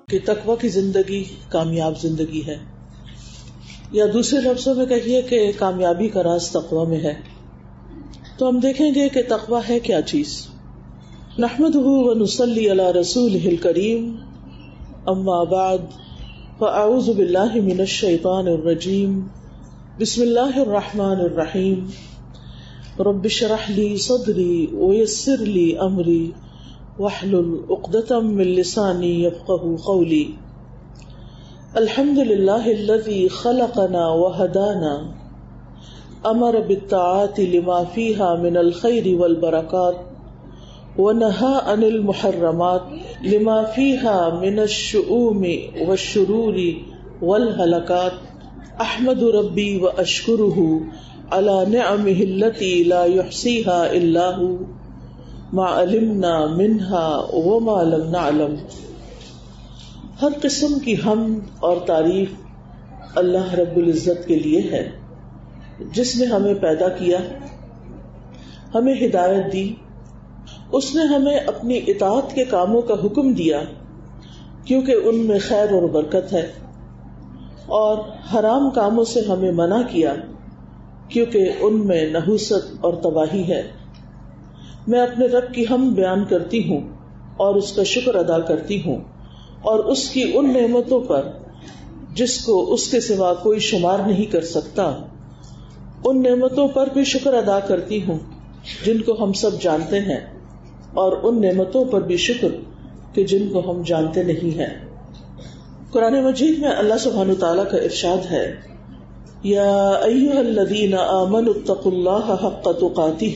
کہ تقوی کی زندگی کامیاب زندگی ہے، یا دوسرے لفظوں میں کہیے کہ کامیابی کا راز تقوی میں ہے. تو ہم دیکھیں گے کہ تقوی ہے کیا چیز. نحمده ونصلی علی رسولہ الکریم، اما بعد فاعوذ باللہ من الشیطان الرجیم، بسم اللہ الرحمن الرحیم. رب اشرح لی صدری ویسر لی امری واحلل عقدۃ من لسانی یفقهوا قولی. الحمد للہ الذی خلقنا وہدانا، امر بالطاعات لما فیہا من الخیر والبرکات ونہا عن المحرمات لما فیہا من الشؤم والشرور والہلکات. احمد ربی واشکرہ علی نعمہ التی لا یحصیہا الا ہو، ما علمنا منہا وما لم نعلم. ہر قسم کی حمد اور تعریف اللہ رب العزت کے لیے ہے، جس نے ہمیں پیدا کیا، ہمیں ہدایت دی. اس نے ہمیں اپنی اطاعت کے کاموں کا حکم دیا کیونکہ ان میں خیر اور برکت ہے، اور حرام کاموں سے ہمیں منع کیا کیونکہ ان میں نحوست اور تباہی ہے. میں اپنے رب کی حمد بیان کرتی ہوں اور اس کا شکر ادا کرتی ہوں، اور اس کی ان نعمتوں پر جس کو اس کے سوا کوئی شمار نہیں کر سکتا. ان نعمتوں پر بھی شکر ادا کرتی ہوں جن کو ہم سب جانتے ہیں، اور ان نعمتوں پر بھی شکر کہ جن کو ہم جانتے نہیں ہیں. قرآن مجید میں اللہ سبحانہ تعالیٰ کا ارشاد ہے، یا ایھا الذین آمنوا اتقوا اللہ حق تقاتہ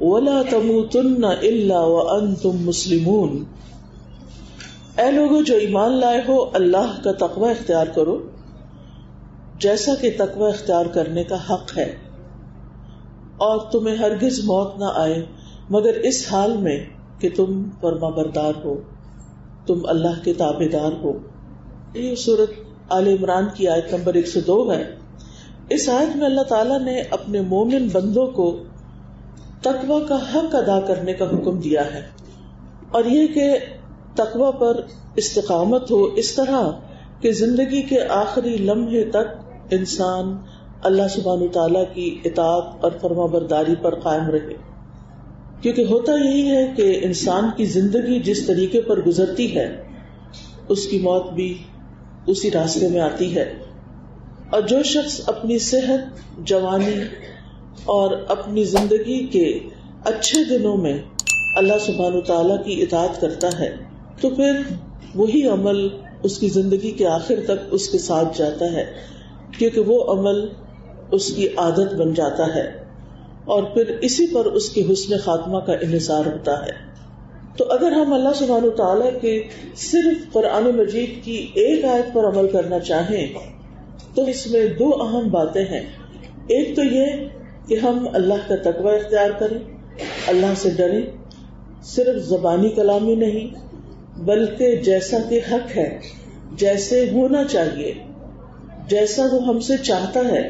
ولا تموتن الا وانتم مسلمون. اے لوگو جو ایمان لائے ہو، اللہ کا تقوی اختیار کرو جیسا کہ تقوی اختیار کرنے کا حق ہے، اور تمہیں ہرگز موت نہ آئے مگر اس حال میں کہ تم فرما بردار ہو، تم اللہ کے تابع دار ہو. یہ سورۃ آل عمران کی آیت نمبر 102 ہے. اس آیت میں اللہ تعالیٰ نے اپنے مومن بندوں کو تقوی کا حق ادا کرنے کا حکم دیا ہے، اور یہ کہ تقوی پر استقامت ہو اس طرح کہ زندگی کے آخری لمحے تک انسان اللہ سبحانہ تعالیٰ کی اطاعت اور فرما برداری پر قائم رہے. کیونکہ ہوتا یہی ہے کہ انسان کی زندگی جس طریقے پر گزرتی ہے اس کی موت بھی اسی راستے میں آتی ہے. اور جو شخص اپنی صحت، جوانی اور اپنی زندگی کے اچھے دنوں میں اللہ سبحانہ تعالیٰ کی اطاعت کرتا ہے تو پھر وہی عمل اس کی زندگی کے آخر تک اس کے ساتھ جاتا ہے، کیونکہ وہ عمل اس کی عادت بن جاتا ہے، اور پھر اسی پر اس کے حسن خاتمہ کا انحصار ہوتا ہے. تو اگر ہم اللہ سبحانہ تعالیٰ کے صرف قرآن مجید کی ایک آیت پر عمل کرنا چاہیں تو اس میں دو اہم باتیں ہیں. ایک تو یہ کہ ہم اللہ کا تقوی اختیار کریں، اللہ سے ڈریں، صرف زبانی کلامی نہیں بلکہ جیسا کہ حق ہے، جیسے ہونا چاہیے، جیسا وہ ہم سے چاہتا ہے.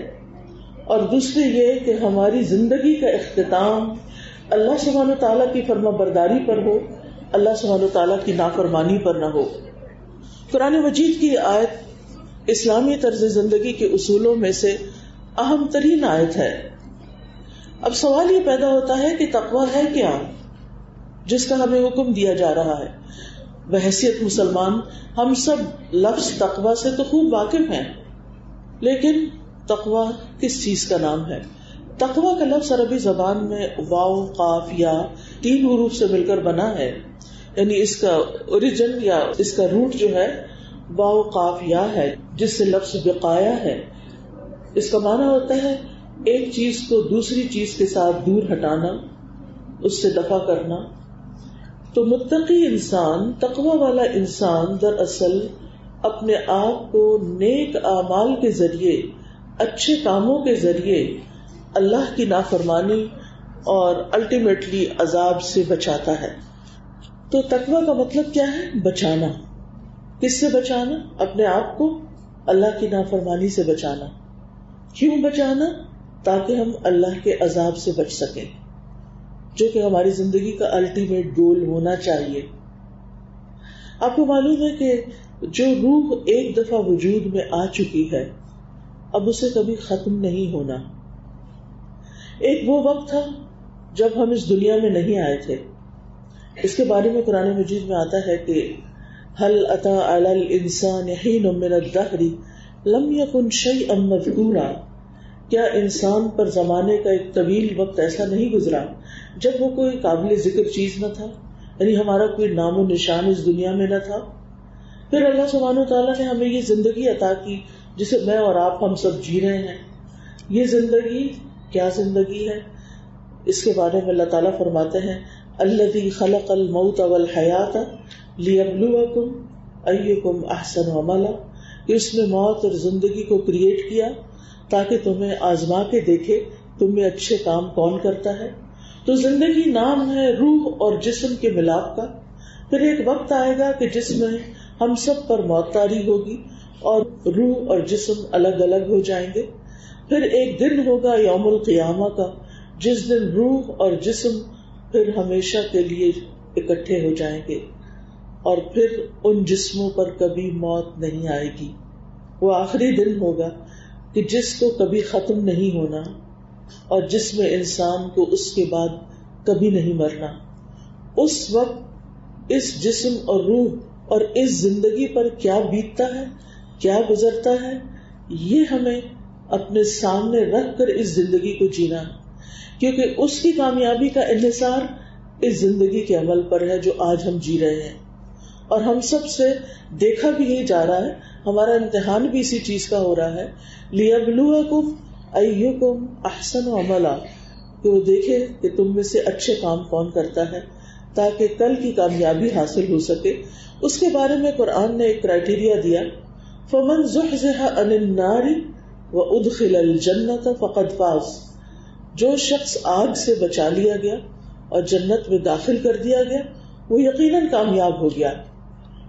اور دوسرے یہ کہ ہماری زندگی کا اختتام اللہ سبحانہ تعالیٰ کی فرما برداری پر ہو، اللہ سبحانہ تعالیٰ کی نافرمانی پر نہ ہو. قرآن مجید کی آیت اسلامی طرز زندگی کے اصولوں میں سے اہم ترین آیت ہے. اب سوال یہ پیدا ہوتا ہے کہ تقوی ہے کیا جس کا ہمیں حکم دیا جا رہا ہے. بحیثیت مسلمان ہم سب لفظ تقوی سے تو خوب واقف ہیں، لیکن تقوی کس چیز کا نام ہے؟ تقوی کا لفظ عربی زبان میں واو، قاف، یا 3 حروف سے مل کر بنا ہے. یعنی اس کا اوریجن یا اس کا روٹ جو ہے واو، قاف، یا ہے، جس سے لفظ وقایا ہے. اس کا معنی ہوتا ہے ایک چیز کو دوسری چیز کے ساتھ دور ہٹانا، اس سے دفع کرنا. تو متقی انسان، تقوی والا انسان دراصل اپنے آپ کو نیک اعمال کے ذریعے، اچھے کاموں کے ذریعے اللہ کی نافرمانی اور الٹیمیٹلی عذاب سے بچاتا ہے. تو تقوی کا مطلب کیا ہے؟ بچانا. کس سے بچانا؟ اپنے آپ کو اللہ کی نافرمانی سے بچانا. کیوں بچانا؟ تاکہ ہم اللہ کے عذاب سے بچ سکیں، جو کہ ہماری زندگی کا الٹیمیٹ گول ہونا چاہیے. آپ کو معلوم ہے کہ جو روح ایک دفعہ وجود میں آ چکی ہے اب اسے کبھی ختم نہیں ہونا. ایک وہ وقت تھا جب ہم اس دنیا میں نہیں آئے تھے. اس کے بارے میں قرآن مجید میں آتا ہے کہ هل أتى على الإنسان حين من الدهر لم يكن شيئا مذكورا، کیا انسان پر زمانے کا ایک طویل وقت ایسا نہیں گزرا جب وہ کوئی قابل ذکر چیز نہ تھا، یعنی ہمارا کوئی نام و نشان اس دنیا میں نہ تھا. پھر اللہ سبحانہ وتعالیٰ نے ہمیں یہ زندگی عطا کی جسے میں اور آپ ہم سب جی رہے ہیں. یہ زندگی کیا زندگی ہے؟ اس کے بارے میں اللہ تعالیٰ فرماتے ہیں الذی خلق الموت والحیات لیبلوکم ایکم احسن عملا، کہ اس نے موت اور زندگی کو کریٹ کیا تاکہ تمہیں آزما کے دیکھے تم میں اچھے کام کون کرتا ہے. تو زندگی نام ہے روح اور جسم کے ملاپ کا. پھر ایک وقت آئے گا کہ جس میں ہم سب پر موت طاری ہوگی اور روح اور جسم الگ الگ ہو جائیں گے. پھر ایک دن ہوگا یوم القیامہ کا جس دن روح اور جسم پھر ہمیشہ کے لیے اکٹھے ہو جائیں گے اور پھر ان جسموں پر کبھی موت نہیں آئے گی. وہ آخری دن ہوگا کہ جس کو کبھی ختم نہیں ہونا اور جس میں انسان کو اس کے بعد کبھی نہیں مرنا. اس وقت اس جسم اور روح اور اس زندگی پر کیا بیتتا ہے، کیا گزرتا ہے، یہ ہمیں اپنے سامنے رکھ کر اس زندگی کو جینا ہے، کیونکہ اس کی کامیابی کا انحصار اس زندگی کے عمل پر ہے جو آج ہم جی رہے ہیں. اور ہم سب سے دیکھا بھی یہی جا رہا ہے، ہمارا امتحان بھی اسی چیز کا ہو رہا ہے لیبلوکم ایکم احسن عملا، کہ وہ دیکھے کہ تم میں سے اچھے کام کون کرتا ہے تاکہ کل کی کامیابی حاصل ہو سکے. اس کے بارے میں قرآن نے ایک کرائٹیریا دیا فمن زحزح عن النار وادخل الجنۃ فقد فاز، جو شخص آگ سے بچا لیا گیا اور جنت میں داخل کر دیا گیا وہ یقیناً کامیاب ہو گیا.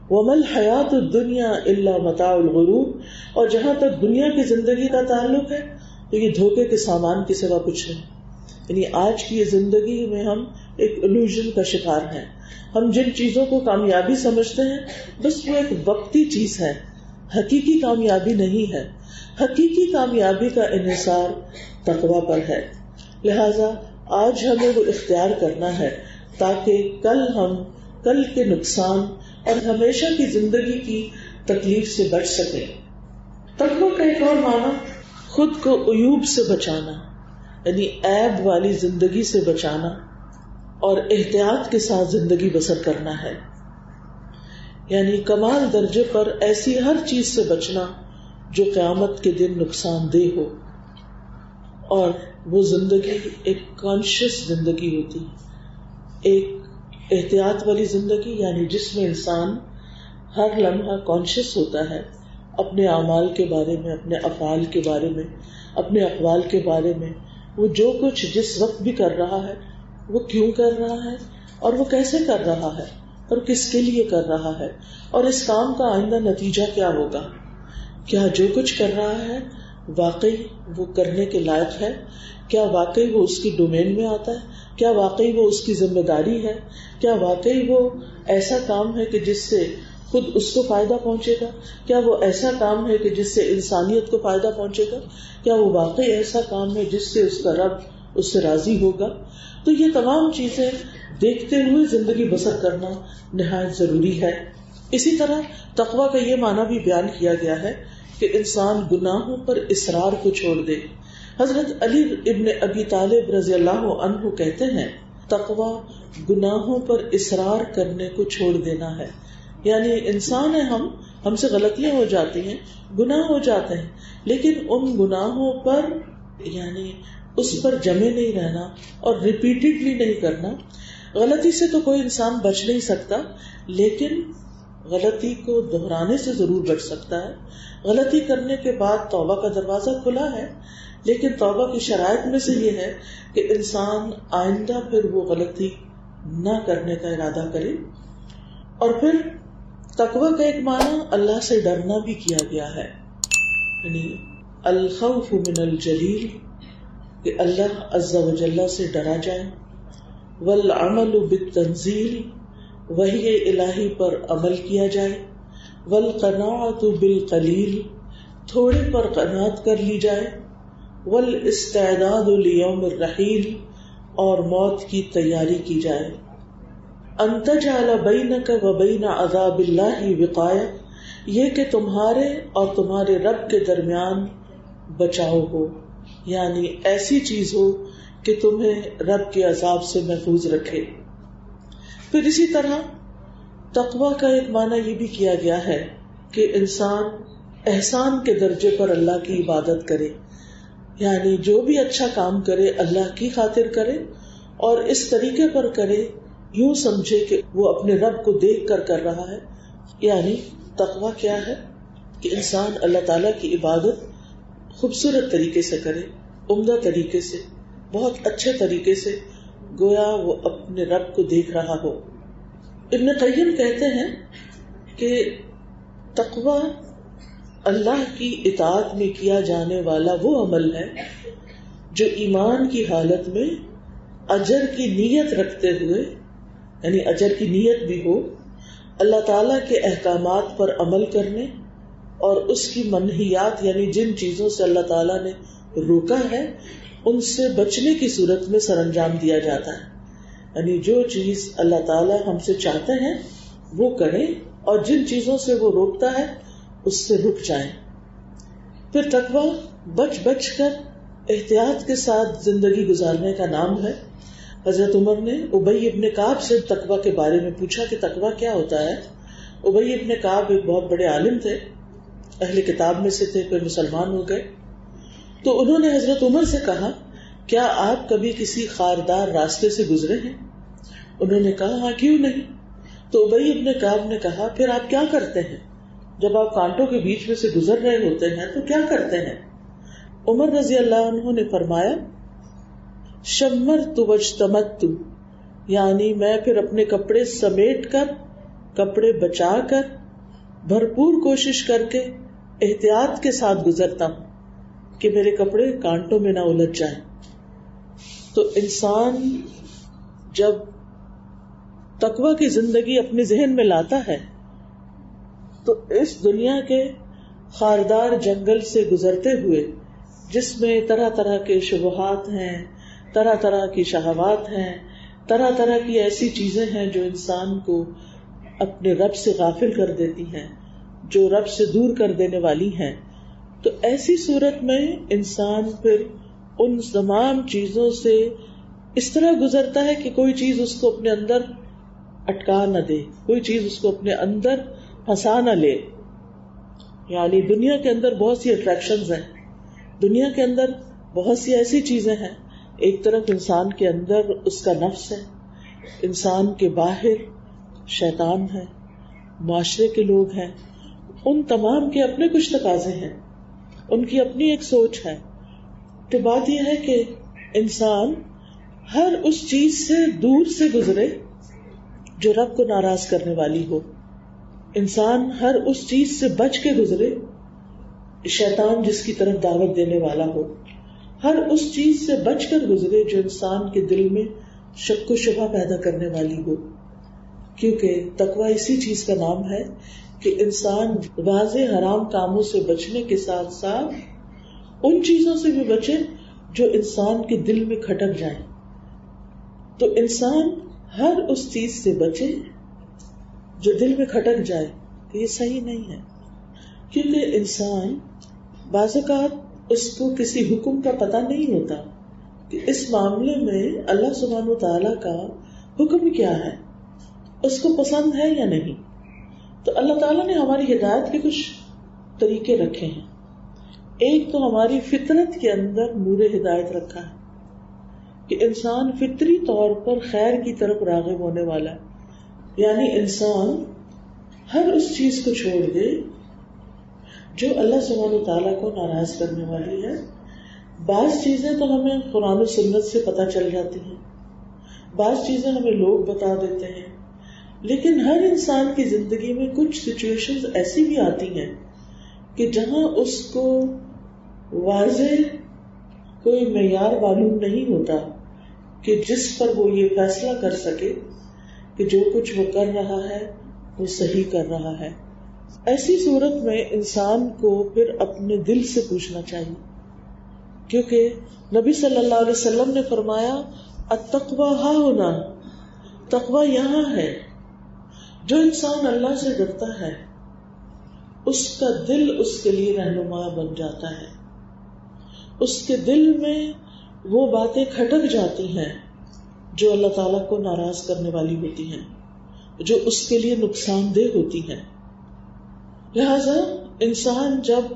وما الحیات الدنیا الا متاع الغرور، اور جہاں تک دنیا کی زندگی کا تعلق ہے تو یہ دھوکے کے سامان کے سوا کچھ نہیں. یعنی آج کی یہ زندگی میں ہم ایک illusion کا شکار ہیں. ہم جن چیزوں کو کامیابی سمجھتے ہیں بس وہ ایک وقتی چیز ہے، حقیقی کامیابی نہیں ہے. حقیقی کامیابی کا انحصار تقوی پر ہے. لہذا آج ہمیں وہ اختیار کرنا ہے تاکہ کل کے نقصان اور ہمیشہ کی زندگی کی تکلیف سے بچ سکیں. تقوی کا ایک اور معنی خود کو عیوب سے بچانا، یعنی عیب والی زندگی سے بچانا اور احتیاط کے ساتھ زندگی بسر کرنا ہے. یعنی کمال درجے پر ایسی ہر چیز سے بچنا جو قیامت کے دن نقصان دہ ہو. اور وہ زندگی ایک کانشیس زندگی ہوتی، ایک احتیاط والی زندگی، یعنی جس میں انسان ہر لمحہ کانشیس ہوتا ہے اپنے اعمال کے بارے میں، اپنے افعال کے بارے میں، اپنے اقوال کے بارے میں. وہ جو کچھ جس وقت بھی کر رہا ہے وہ کیوں کر رہا ہے اور وہ کیسے کر رہا ہے اور کس کے لیے کر رہا ہے، اور اس کام کا آئندہ نتیجہ کیا ہوگا. کیا جو کچھ کر رہا ہے واقعی وہ کرنے کے لائق ہے؟ کیا واقعی وہ اس کی ڈومین میں آتا ہے؟ کیا واقعی وہ اس کی ذمہ داری ہے؟ کیا واقعی وہ ایسا کام ہے کہ جس سے خود اس کو فائدہ پہنچے گا؟ کیا وہ ایسا کام ہے کہ جس سے انسانیت کو فائدہ پہنچے گا؟ کیا وہ واقعی ایسا کام ہے جس سے اس کا رب اس سے راضی ہوگا؟ تو یہ تمام چیزیں دیکھتے ہوئے زندگی بسر کرنا نہایت ضروری ہے. اسی طرح تقویٰ کا یہ معنی بھی بیان کیا گیا ہے کہ انسان گناہوں پر اصرار کو چھوڑ دے. حضرت علی ابن ابی طالب رضی اللہ عنہ کہتے ہیں تقویٰ گناہوں پر اصرار کرنے کو چھوڑ دینا ہے. یعنی انسان ہے، ہم سے غلطیاں ہو جاتی ہیں، گناہ ہو جاتے ہیں، لیکن ان گناہوں پر یعنی اس پر جمے نہیں رہنا اور ریپیٹڈلی نہیں کرنا. غلطی سے تو کوئی انسان بچ نہیں سکتا، لیکن غلطی کو دہرانے سے ضرور بچ سکتا ہے. غلطی کرنے کے بعد توبہ کا دروازہ کھلا ہے، لیکن توبہ کی شرائط میں سے یہ ہے کہ انسان آئندہ پھر وہ غلطی نہ کرنے کا ارادہ کرے. اور پھر تقوی کا ایک معنی اللہ سے ڈرنا بھی کیا گیا ہے، یعنی الخوف من الجلیل، کہ اللہ عز و جل سے ڈرا جائے. والعمل بالتنزیل، وحی الہی پر عمل کیا جائے. والقناعۃ بالقلیل، تھوڑے پر قناعت کر لی جائے، والاستعداد لیوم الرحیل، اور موت کی تیاری کی جائے، ان تجعل بینک وبین عذاب اللہ وقایہ، یہ کہ تمہارے اور تمہارے رب کے درمیان بچاؤ ہو، یعنی ایسی چیز ہو کہ تمہیں رب کے عذاب سے محفوظ رکھے۔ پھر اسی طرح تقوی کا ایک معنی یہ بھی کیا گیا ہے کہ انسان احسان کے درجے پر اللہ کی عبادت کرے، یعنی جو بھی اچھا کام کرے اللہ کی خاطر کرے اور اس طریقے پر کرے یوں سمجھے کہ وہ اپنے رب کو دیکھ کر کر رہا ہے۔ یعنی تقوی کیا ہے کہ انسان اللہ تعالیٰ کی عبادت خوبصورت طریقے سے کرے، عمدہ طریقے سے، بہت اچھے طریقے سے، گویا وہ اپنے رب کو دیکھ رہا ہو۔ ابن قیم کہتے ہیں کہ تقوی اللہ کی اطاعت میں کیا جانے والا وہ عمل ہے جو ایمان کی حالت میں اجر کی نیت رکھتے ہوئے، یعنی اجر کی نیت بھی ہو، اللہ تعالیٰ کے احکامات پر عمل کرنے اور اس کی منہیات یعنی جن چیزوں سے اللہ تعالیٰ نے روکا ہے ان سے بچنے کی صورت میں سر انجام دیا جاتا ہے۔ یعنی جو چیز اللہ تعالیٰ ہم سے چاہتے ہیں وہ کریں اور جن چیزوں سے وہ روکتا ہے اس سے رک جائیں۔ پھر تقوی بچ بچ کر احتیاط کے ساتھ زندگی گزارنے کا نام ہے۔ حضرت عمر نے ابی ابن کعب سے تقوی کے بارے میں پوچھا کہ تقوی کیا ہوتا ہے۔ ابی ابن کعب ایک بہت بڑے عالم تھے، اہل کتاب میں سے تھے، پھر مسلمان ہو گئے۔ تو انہوں نے حضرت عمر سے کہا کیا آپ کبھی کسی خاردار راستے سے گزرے ہیں؟ انہوں نے کہا ہاں کیوں نہیں۔ تو ابی ابن کعب نے کہا پھر آپ کیا کرتے ہیں جب آپ کانٹوں کے بیچ میں سے گزر رہے ہوتے ہیں تو کیا کرتے ہیں؟ عمر رضی اللہ عنہ نے فرمایا شمرت واجتمدت، یعنی میں پھر اپنے کپڑے سمیٹ کر، کپڑے بچا کر، بھرپور کوشش کر کے احتیاط کے ساتھ گزرتا ہوں کہ میرے کپڑے کانٹوں میں نہ الجھ جائیں۔ تو انسان جب تقوی کی زندگی اپنے ذہن میں لاتا ہے تو اس دنیا کے خاردار جنگل سے گزرتے ہوئے جس میں طرح طرح کے شبہات ہیں، طرح طرح کی شہوات ہیں، طرح طرح کی ایسی چیزیں ہیں جو انسان کو اپنے رب سے غافل کر دیتی ہیں، جو رب سے دور کر دینے والی ہیں، تو ایسی صورت میں انسان پھر ان تمام چیزوں سے اس طرح گزرتا ہے کہ کوئی چیز اس کو اپنے اندر اٹکا نہ دے، کوئی چیز اس کو اپنے اندر پھنسا نہ لے۔ یعنی دنیا کے اندر بہت سی اٹریکشنز ہیں، دنیا کے اندر بہت سی ایسی چیزیں ہیں، ایک طرف انسان کے اندر اس کا نفس ہے، انسان کے باہر شیطان ہے، معاشرے کے لوگ ہیں، ان تمام کے اپنے کچھ تقاضے ہیں، ان کی اپنی ایک سوچ ہے۔ تو بات یہ ہے کہ انسان ہر اس چیز سے دور سے گزرے جو رب کو ناراض کرنے والی ہو، انسان ہر اس چیز سے بچ کے گزرے شیطان جس کی طرف دعوت دینے والا ہو، ہر اس چیز سے بچ کر گزرے جو انسان کے دل میں شک و شبہ پیدا کرنے والی ہو، کیونکہ تقوی اسی چیز کا نام ہے کہ انسان واضح حرام کاموں سے بچنے کے ساتھ ساتھ ان چیزوں سے بھی بچے جو انسان کے دل میں کھٹک جائیں۔ تو انسان ہر اس چیز سے بچے جو دل میں کھٹک جائے، تو یہ صحیح نہیں ہے، کیونکہ انسان بعض اوقات اس کو کسی حکم کا پتہ نہیں ہوتا کہ اس معاملے میں اللہ سبحانہ وتعالیٰ کا حکم کیا ہے، اس کو پسند ہے یا نہیں۔ تو اللہ تعالیٰ نے ہماری ہدایت کے کچھ طریقے رکھے ہیں۔ ایک تو ہماری فطرت کے اندر نور ہدایت رکھا ہے کہ انسان فطری طور پر خیر کی طرف راغب ہونے والا ہے، یعنی انسان ہر اس چیز کو چھوڑ دے جو اللہ سبحانہ تعالیٰ کو ناراض کرنے والی ہے۔ بعض چیزیں تو ہمیں قرآن و سنت سے پتہ چل جاتی ہیں، بعض چیزیں ہمیں لوگ بتا دیتے ہیں، لیکن ہر انسان کی زندگی میں کچھ سچویشنز ایسی بھی آتی ہیں کہ جہاں اس کو واضح کوئی معیار معلوم نہیں ہوتا کہ جس پر وہ یہ فیصلہ کر سکے کہ جو کچھ وہ کر رہا ہے وہ صحیح کر رہا ہے، ایسی صورت میں انسان کو پھر اپنے دل سے پوچھنا چاہیے، کیونکہ نبی صلی اللہ علیہ وسلم نے فرمایا التقویٰ ہاں ہونا، تقویٰ یہاں ہے. جو انسان اللہ سے ڈرتا ہے اس کا دل اس کے لیے رہنما بن جاتا ہے، اس کے دل میں وہ باتیں کھٹک جاتی ہیں جو اللہ تعالیٰ کو ناراض کرنے والی ہوتی ہیں، جو اس کے لیے نقصان دہ ہوتی ہیں. لہذا انسان جب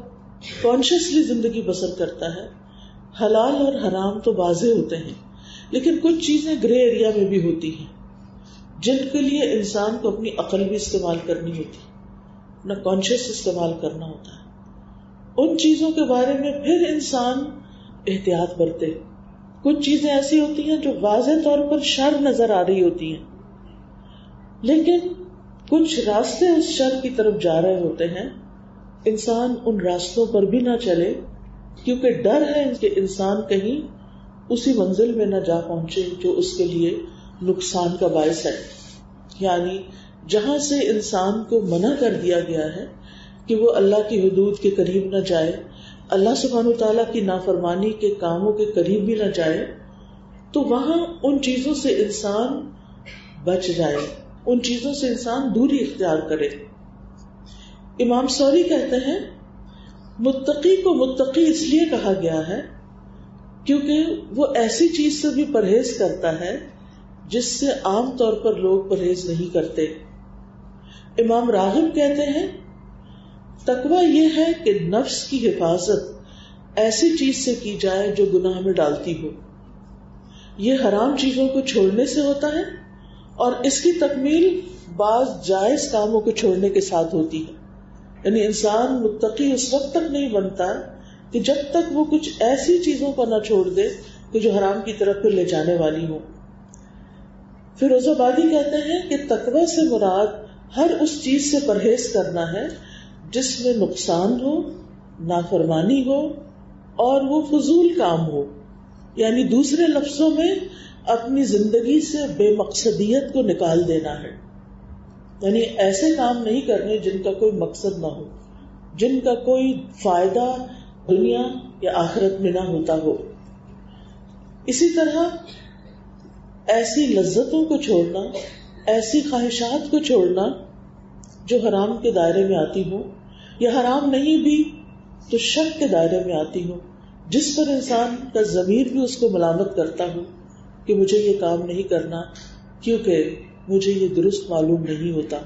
کانشیسلی زندگی بسر کرتا ہے، حلال اور حرام تو واضح ہوتے ہیں، لیکن کچھ چیزیں گرے ایریا میں بھی ہوتی ہیں جن کے لیے انسان کو اپنی عقل بھی استعمال کرنی ہوتی، نہ کانشیس استعمال کرنا ہوتا ہے. ان چیزوں کے بارے میں پھر انسان احتیاط برتے. کچھ چیزیں ایسی ہوتی ہیں جو واضح طور پر شر نظر آ رہی ہوتی ہیں، لیکن کچھ راستے اس شر کی طرف جا رہے ہوتے ہیں. انسان ان راستوں پر بھی نہ چلے، کیونکہ ڈر ہے کہ انسان کہیں اسی منزل میں نہ جا پہنچے جو اس کے لیے نقصان کا باعث ہے. یعنی جہاں سے انسان کو منع کر دیا گیا ہے کہ وہ اللہ کی حدود کے قریب نہ جائے، اللہ سبحانہ وتعالیٰ کی نافرمانی کے کاموں کے قریب بھی نہ جائے، تو وہاں ان چیزوں سے انسان بچ جائے، ان چیزوں سے انسان دوری اختیار کرے. امام سوری کہتے ہیں متقی کو متقی اس لیے کہا گیا ہے کیونکہ وہ ایسی چیز سے بھی پرہیز کرتا ہے جس سے عام طور پر لوگ پرہیز نہیں کرتے. امام راغب کہتے ہیں تقویٰ یہ ہے کہ نفس کی حفاظت ایسی چیز سے کی جائے جو گناہ میں ڈالتی ہو. یہ حرام چیزوں کو چھوڑنے سے ہوتا ہے اور اس کی تکمیل بعض جائز کاموں کو چھوڑنے کے ساتھ ہوتی ہے. یعنی انسان متقی اس وقت تک نہیں بنتا کہ جب تک وہ کچھ ایسی چیزوں کو نہ چھوڑ دے کہ جو حرام کی طرف پھر لے جانے والی ہو. فیروز آبادی کہتے ہیں کہ تقویٰ سے مراد ہر اس چیز سے پرہیز کرنا ہے جس میں نقصان ہو، نافرمانی ہو اور وہ فضول کام ہو. یعنی دوسرے لفظوں میں اپنی زندگی سے بے مقصدیت کو نکال دینا ہے. یعنی ایسے کام نہیں کرنے جن کا کوئی مقصد نہ ہو، جن کا کوئی فائدہ دنیا یا آخرت میں نہ ہوتا ہو. اسی طرح ایسی لذتوں کو چھوڑنا، ایسی خواہشات کو چھوڑنا جو حرام کے دائرے میں آتی ہو یا حرام نہیں بھی تو شک کے دائرے میں آتی ہو، جس پر انسان کا ضمیر بھی اس کو ملامت کرتا ہو کہ مجھے یہ کام نہیں کرنا کیونکہ مجھے یہ درست معلوم نہیں ہوتا.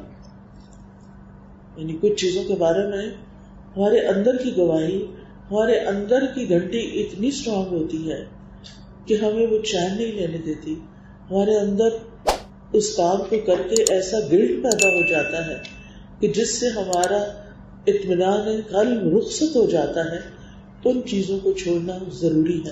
یعنی کچھ چیزوں کے بارے میں ہمارے اندر کی گواہی، ہمارے اندر کی گھنٹی اتنی اسٹرانگ ہوتی ہے کہ ہمیں وہ چین نہیں لینے دیتی. ہمارے اندر اس کام کو کر کے ایسا گلٹ پیدا ہو جاتا ہے کہ جس سے ہمارا اطمینان قلب رخصت ہو جاتا ہے. ان چیزوں کو چھوڑنا ضروری ہے.